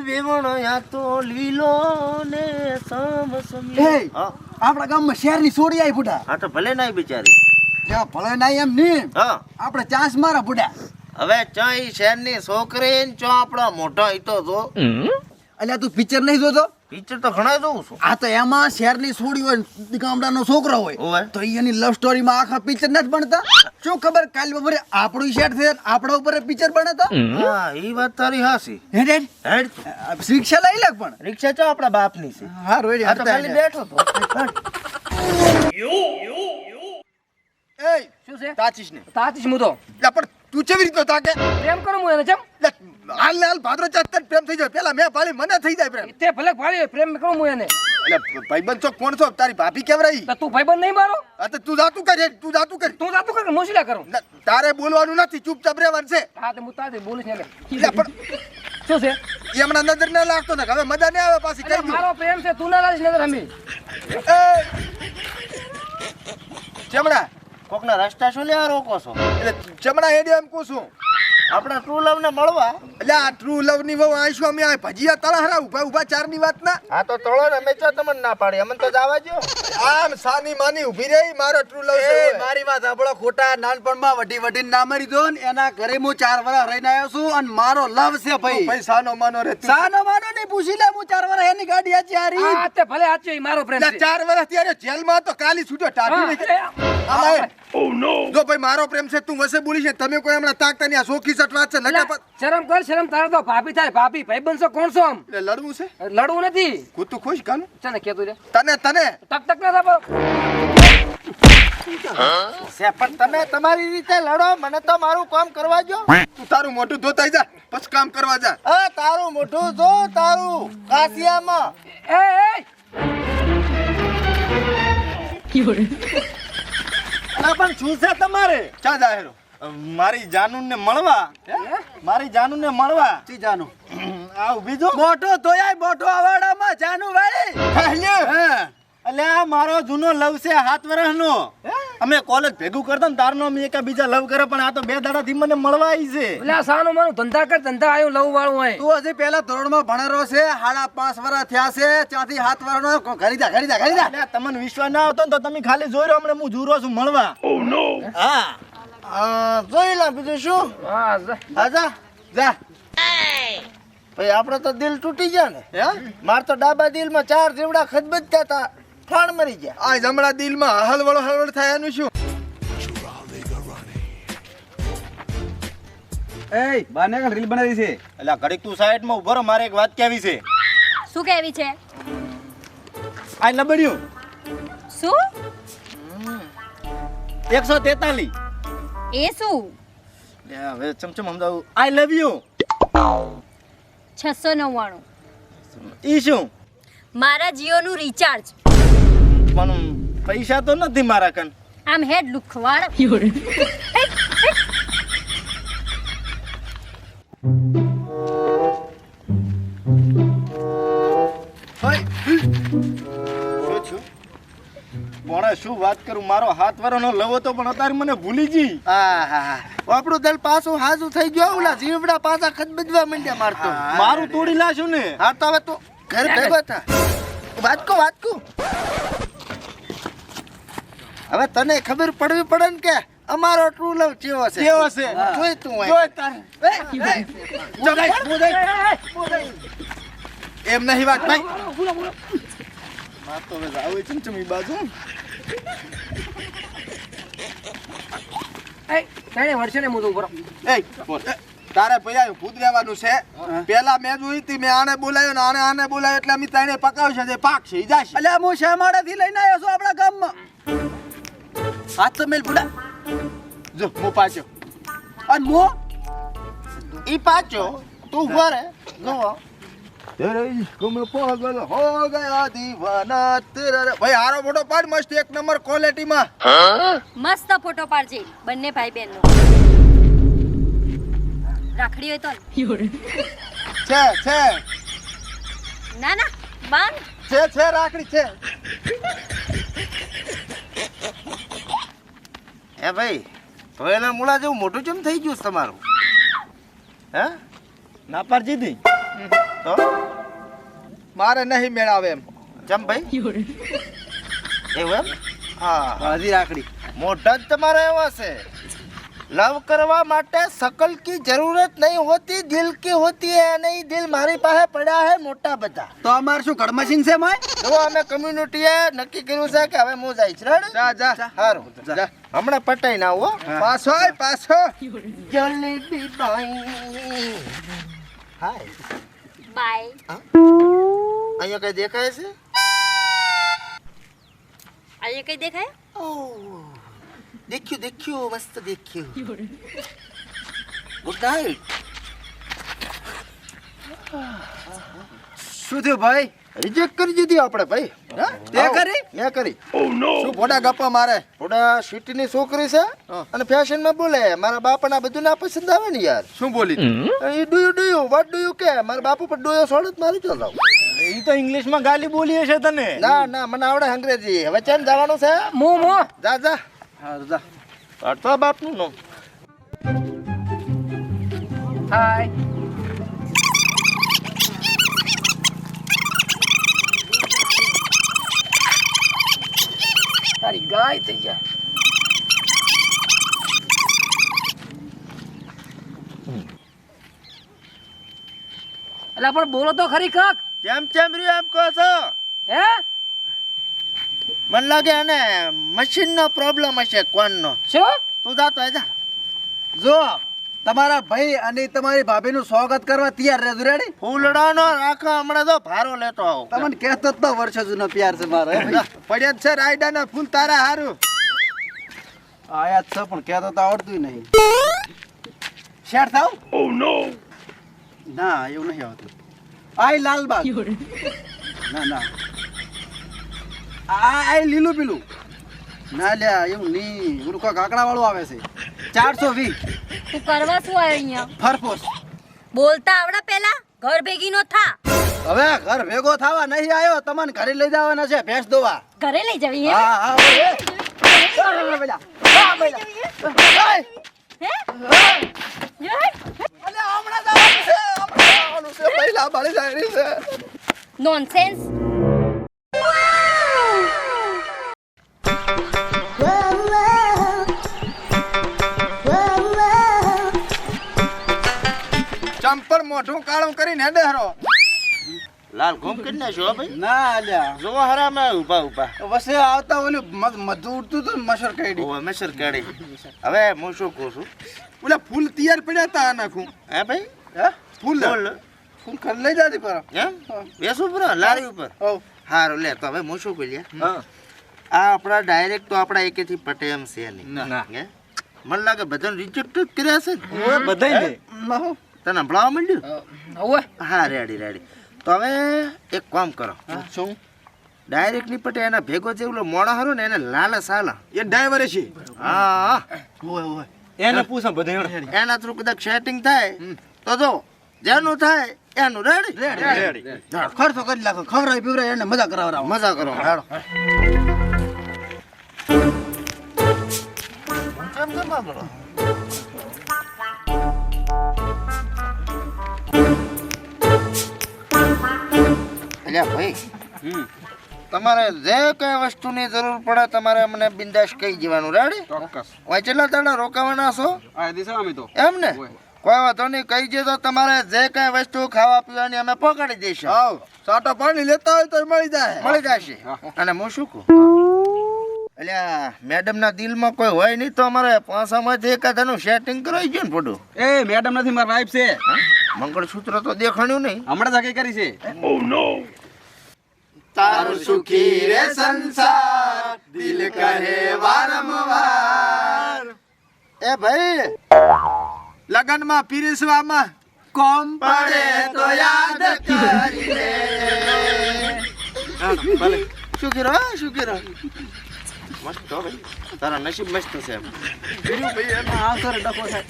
વેવણ યા તો લીલો ને સમસમી. એ આપણા ગામમાં શહેરની સોડી આવી બુડા. હા તો ભલે નાઈ બિચારી. લ્યા ભલે નહીં એમ નહીં. હા આપણે ચાન્સ મારા બુડા. હવે ચા ઈ શહેરની છોકરી ને ચા આપણા મોઢા ઈતો જો. અલ્યા તું પિક્ચર નહીં જોતો? પિક્ચર તો ઘણા જોઉં છું. આ તો એમાં શહેરની સોડી હોય, ગામડાનો છોકરો હોય, ઓવે. તો એની લવ સ્ટોરીમાં આખા પિક્ચર નથી બનતા. શું ખબર કાલ બપોરે આપણું શેર થયે આપણા ઉપર પિક્ચર બને તો. હા ઈ વાત તારી હાસી. હેડ હેડ હેડ રિક્ષા લઈ લે પણ. રિક્ષા ચા આપણા બાપની છે. હા રોડ આ તો ખાલી બેઠો તો. એ શું છે? તાચીશ ને તાતીશ હું તો લા પણ તું કેવી રીતનો તાકે? પ્રેમ કરું હું એને ચમ લા, હાલ ને હાલ ભાદરો ચાતર પ્રેમ થઈ જાય. પેલા મેં પાળી મને થઈ જાય પ્રેમ. તે ભલે ભાળી પ્રેમ કરું હું એને. એટલે ભાઈબંધ છો કોણ છો? તારી ભાભી કેવરાઈ? તો તું ભાઈબંધ નહીં મારો? આ તો તું જાતું કર હેડ, તું જાતું કર. તું જાતું કર કે હું શીલા કરું? ના, તારે બોલવાનું નથી, ચૂપચાપ રહેવાનું છે. હા તો હું તાતી બોલીશ ને લા, એટલે. શું છે? એ હમણાં નજર ના લાગતો ને હવે મજા નહીં આવે પાછી અરે કહી દઉં. મારો પ્રેમ છે, તું ના લાવીશ નજર હમી. એ ચમડા કોકના રસ્તા શું લેવા રોકો છો? એટલે ચમડા હેડે એમ કહું છું. આપણા ટ્રુ લવ ને મળવા. એટલે આ ટ્રુ લવ ની વહુ આઈશું અમે આ ભજીયા તળા હરા ઉભા ઉભા ચાર ની વાત ના. હા તો તળો ને અમે ચા તમને ના પાડી. અમને તો જવા દ્યો. આમ સાની માની ઊભી રહી મારો ટ્રુ લવ છે. મારી વાત સાંભળો, ખોટા નાનપણમાં વઢી વઢીને ના મરી દો ને એના ઘરે હું 4 વર્ષ રહીને આવ્યો છું અને મારો લવ છે ભાઈ. ભાઈ સાનો માનો રે તું. સાનો માનો નહીં પૂછી લે, હું 4 વર્ષ એની ગાડી આચી હારી. હા તે ભલે સાચું ઈ મારો પ્રેમ છે. 4 વર્ષ ત્યારે જેલમાં તો કાલી છૂટો ટાટી નહીં. આમાં જો ભાઈ મારો પ્રેમ છે, તું વસે બોલી છે. તમે કોઈ હમણાં તાકતા નહીં, આ સોખી સટવાત છે. નકા શરમ કર શરમ, તારે તો ભાભી થાય. ભાભી ભાઈબંધ છો, કોણ છો આમ? એટલે લડવું છે? લડવું નથી. કૂતું ખુશ કાનું ચાને કેતું રે તને તને તક તક ના થાપો. છે પણ તમે તમારી રીતે લડો. મને તો મારું કામ કરવા દ્યો. તું તારું મોઢું ધોતાઈ જા પછી કામ કરવા જા. તારું મોઢું જો તારું કાસિયામાં. એ પણ શું છે તમારે? ચા જાહેરો મારી જાનુન ને મળવા. મારી જાનુન ને મળવા. ચી જાનું આ ઉભી જો. મોટો ધોયાય મોટો અવાડામાં જાનું વાળી. અલ્યા મારો જૂનો લવ છે 7 વર્ષનો. અમે કોલેજ ભેગું કરતા ને તારનો અમે એકબીજા લવ કરે, પણ આ તો 2 દાડાથી મને મળવા આવી છે. એટલે આ સાનું માનું ધંધા કર, ધંધા આવ્યો લવ વાળું હોય. તું હજી પેલા ધોરણમાં ભણેલો છે, 5.5 વર્ષ થયા છે, ત્યાંથી 7 વર્ષનો. ઘરી જા અલ્યા તમને વિશ્વાસ ના આવતો ને તો તમે ખાલી જોઈ રહ્યો, હમણાં હું જુરો છું મળવા. હા જોઈ લા બીજું શું. હા આજા જા. ભાઈ આપણે તો દિલ તૂટી ગયા ને. માર તો ડાબા દિલમાં 4 જીવડા ખદબદતા હતા, ફાણ મરી ગયા. આ જમણા દિલમાં હળવળ થાય એનું શું? એ બાને કાલ રીલ બનાવી છે. એટલે ઘડીક તું સાઈડમાં ઉભો રહો, મારે એક વાત કહેવી છે. શું કહેવી છે? આ લબડ્યું શું? 143. એ શું? હવે ચમચમ સમજાવું. આઈ લવ યુ 699. ઈ શું? મારા જીઓનું રિચાર્જ. પણ પૈસા તો નથી મારા કન. આમ હેડ લુખવાડ. શું થયું? મોણા શું વાત કરું, મારો 7 વર્ષનો લવો તો પણ અત્યારે મને ભૂલી ગઈ. આપણું દિલ પાછું હાજુ થઈ ગયો. ઓલા જીવડા પાછા ખદબદવા માંડ્યા મારતો. મારું તોડી લાશું ને. હા તો હવે તું ઘર ભેગો થા. વાતકો હવે તને ખબર પડવી પડે ને કે અમારો ટ્રુ લવ કેવો છે. જોઈ તું જોઈ તારે એમ નહીં વાત ભાઈ. માર તો હવે જાવ ચમચમી બાજુ. એ કાઈ વર્ષે ને મોઢું ઉપર. એ તારે ભૈયા ભૂત રહેવાનું છે. પેલા મેં જોઈ હતી, મેં આને બોલાયો ને આને બોલાયો એટલે અમે તાણે પકાવશે છે, પાક છે જાશે. એટલે હું શેમાડાથી લઈને આવ્યો છું આપણા ગામમાં. હાથ તો મેલ બુડા જો મો પાછો અને મો ઈ પાછો તું ઉભો રે. જો તેરે ઇશ્ક મેં પાગલ હો ગયા દીવાના તેરા. ભાઈ હારો ફોટો પાડ મસ્ત 1 નંબર ક્વોલિટીમાં. મસ્ત ફોટો પાડજે બંને ભાઈ બહેનનો. રાખડી હોય તો છે ના ના બાંધ. છે રાખડી છે. એ ભાઈ તો એના મૂળા જેવું મોટું કેમ થઈ ગયું તમારું? હે ના પાર જીધી તો મારે નહીં મેળાવે એમ. જમ ભાઈ એવું એમ હા હજી રાખડી. મોઢા જ તમારા એવા છે લવ કરવા માટે શકલ की જરૂરત નહીં હોતી દિલ की होती है અને ઈ દિલ મારી પાસે પડ્યા છે મોટા બધા. તો અમાર શું કડમશીન છે માય? જો અમે કમ્યુનિટીએ નક્કી કર્યું છે કે હવે હું જઈશ રેડી. જા જા સારું જા. હમણાં પટાઈ ના આવો. પાછો આય પાછો. જલેબી બાઈ હાય બાય અહીંયા કઈ દેખાય છે? આજે કઈ દેખાય? ઓહ દેખ્યું દેખ્યું મસ્ત દેખ્યું. Good night. શું થયું ભાઈ? રિજેક્ટ કરી દીધી આપણે ભાઈ. હા? તે કરી? મેં કરી. શું ફોટા ગપ્પા મારે? થોડા સિટીની છોકરી છે અને ફેશનમાં બોલે મારા બાપાના બધું ના પસંદ આવે ને યાર. શું બોલી? એ ડુ વોટ ડુ યુ કે મારા બાપુ પર ડોયો છોડ જ મારી તો જાવ. એ તો ઇંગ્લિશમાં ગાલી બોલી હશે તને. ના ના મને આવડે અંગ્રેજી. હવે ચેન જવાનું છે? મો જા જા. હા જા. અડધા બાપનું નો. હાય તારી ગાય થઈ જાય. એટલે પણ બોલો તો ખરી કાક. કેમ રહ્યું એમ કહો છો? હે મને લાગે એને મશીનનો પ્રોબ્લેમ હશે કોનનો. શું તું જા તો જા. જો તમારા ભાઈ અને તમારી ભાભીનું સ્વાગત કરવા તૈયાર રહેજો રેડી. ફૂલડાનો રાખો હમણાં તો ભારો લેતો આવો. તમને કહેતો જ તો વર્ષો જૂનો પ્યાર છે મારો. પડ્યા જ છે રાયડાના ફૂલ તારા હારું. આયા જ છે પણ કહેતો તો આવડતું નહીં. શેર થાવ? ઓ નો. ના એવું નહીં આવતું. આય લાલબાગ. ના ના. આય લીલું પીલું. ના લ્યા એવું નહીં. ઓલું કોઈ કાકડા વાળું આવે છે. 420 તું કરવા શું આવ્યો અહીંયા? ફરફોસ. બોલતા આવડે પેલા ઘર ભેગી નો થા. હવે ઘર ભેગો થવા નહીં આવ્યો. તમને ઘરે લઈ જવાના છે ભેંસ દોવા. ઘરે લઈ જવી હે? હા હા ઓય. બેલા. હા બેલા. હે? અલે હમણાં જવાનું છે. હમણાં જવાનું છે. પહેલા બાળી જાય છે. નોનસેન્સ. ચંપર મોઢું કાળું કરીને હેડે હરો. લાલ ઘૂમ કરી નાખ્યો ભાઈ. ના અલ્યા. જો હરામે ઊભા ઊભા. વસે આવતા ઓલું મધુ ઉડતું હતું ને મસર કાઢી. ઓ મેસર કાઢી. હવે હું શું કહું છું? ઓલા ફૂલ તૈયાર પડ્યા તા નાખું. હે ભાઈ હે ફૂલ બોલ. ફૂલ કર લઈ જાતી પર. એમ બેસ ઉપર લારી ઉપર. ઓ હારું લે તો હવે હું શું કહી હા આ આપણા ડાયરેક્ટ તો આપણા એકેથી પટે એમ છે નહીં. ના. હે મને લાગે બધાને રિજેક્ટ જ કર્યા છે ને. ઓય બધાય ને. ના હો. તને સંભળાવવા માંડ્યું? ઓય હા રેડી રેડી. તો હવે એક કામ કરો. શું? ડાયરેક્ટ ની પટે એના ભેગો જે ઓલો મોણો હારો ને એને લાલસ હાલા. એ ડ્રાઈવર છે. હા ઓય ઓય. એને પૂછો બધા. એના થ્રુ કદાચ સેટિંગ થાય તો જો જેનું થાય એનું રેડી રેડી. ખર્ચો કરી નાખો. ખવરાય પીવરાય એને મજા કરાવરાવો. મજા કરો. હાલો કેમ કેમ કરો? અલ્યા ભાઈ તમારે જે કઈ વસ્તુની જરૂર પડે તમારે મને બિંદાસ કહી જવાનું રેડી. ચોક્કસ. વાંચેલા તાણા રોકાવાના છો આ દિશા અમે તો. એમ ને? કોઈ વાંધો નહીં કહી દે તો તમારે જે કઈ વસ્તુ ખાવા પીવાની અમે પકડી દઈશું. આવ સાટા પાણી લેતા હોય તો મળી જાય. મળી જશે. અને હું શું કહું અલ્યા મેડમ ના દિલમાં કોઈ હોય નહીં તો અમારે પાસામાંથી એકાદાનું સેટિંગ કરાવી ગયું ને પડું. એ મેડમ નથી મારા વાઈફ છે. મંગળસૂત્ર તો દેખાણ્યું નહીં. હમણાં જ કરી છે. તારું સુખી રે સંસાર દિલ કહે વારંવાર. એ ભાઈ લગનમાં પીરસવામાં કોમ પડે તો યાદ કરીને. શું કર્યો શું કર્યો? મસ્ત હો ભાઈ તારા નસીબ મસ્ત છે એમ. ભાઈ એમાં આવતો રે ડખો થાય.